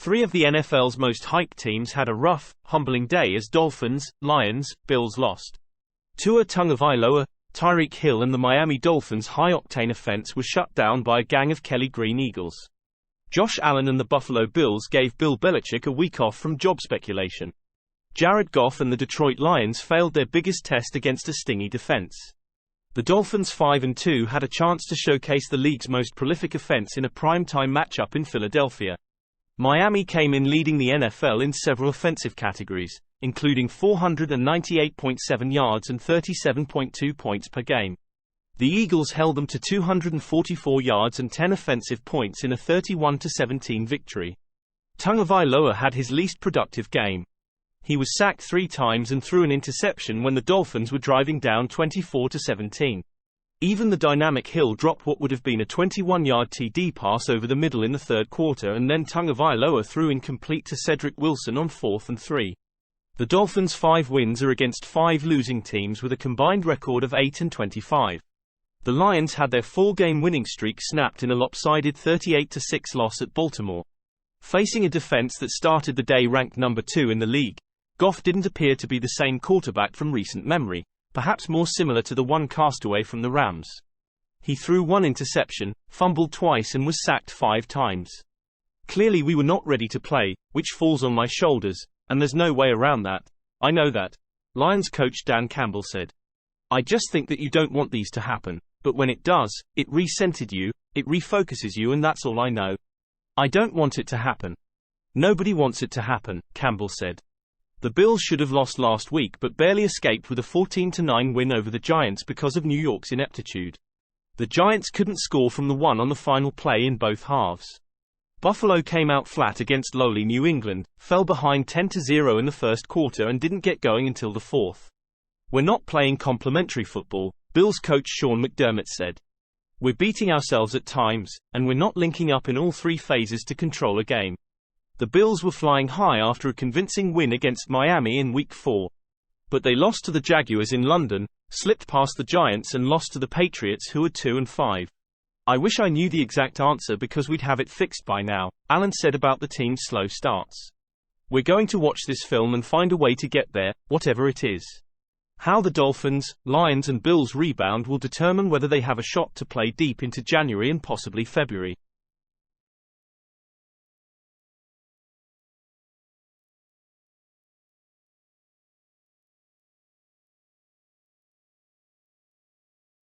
Three of the NFL's most hyped teams had a rough, humbling day as Dolphins, Lions, Bills lost. Tua Tagovailoa, Tyreek Hill and the Miami Dolphins' high-octane offense were shut down by a gang of Kelly Green Eagles. Josh Allen and the Buffalo Bills gave Bill Belichick a week off from job speculation. Jared Goff and the Detroit Lions failed their biggest test against a stingy defense. The Dolphins 5-2 had a chance to showcase the league's most prolific offense in a primetime matchup in Philadelphia. Miami came in leading the NFL in several offensive categories, including 498.7 yards and 37.2 points per game. The Eagles held them to 244 yards and 10 offensive points in a 31-17 victory. Tagovailoa had his least productive game. He was sacked 3 times and threw an interception when the Dolphins were driving down 24-17. Even the dynamic Hill dropped what would have been a 21-yard TD pass over the middle in the third quarter, and then Tagovailoa threw incomplete to Cedric Wilson on 4th and 3. The Dolphins' 5 wins are against 5 losing teams with a combined record of 8-25. The Lions had their 4-game winning streak snapped in a lopsided 38-6 loss at Baltimore. Facing a defense that started the day ranked number 2 in the league, Goff didn't appear to be the same quarterback from recent memory, perhaps more similar to the one castaway from the Rams. He threw 1 interception, fumbled twice and was sacked 5 times. Clearly we were not ready to play, which falls on my shoulders, and there's no way around that. I know that. Lions coach Dan Campbell said. I just think that you don't want these to happen, but when it does, it re-centered you, it refocuses you, and that's all I know. I don't want it to happen. Nobody wants it to happen, Campbell said. The Bills should have lost last week but barely escaped with a 14-9 win over the Giants because of New York's ineptitude. The Giants couldn't score from the one on the final play in both halves. Buffalo came out flat against lowly New England, fell behind 10-0 in the first quarter and didn't get going until the fourth. We're not playing complementary football, Bills coach Sean McDermott said. We're beating ourselves at times, and we're not linking up in all 3 phases to control a game. The Bills were flying high after a convincing win against Miami in Week 4. But they lost to the Jaguars in London, slipped past the Giants and lost to the Patriots, who are 2-5. I wish I knew the exact answer because we'd have it fixed by now, Allen said about the team's slow starts. We're going to watch this film and find a way to get there, whatever it is. How the Dolphins, Lions and Bills rebound will determine whether they have a shot to play deep into January and possibly February.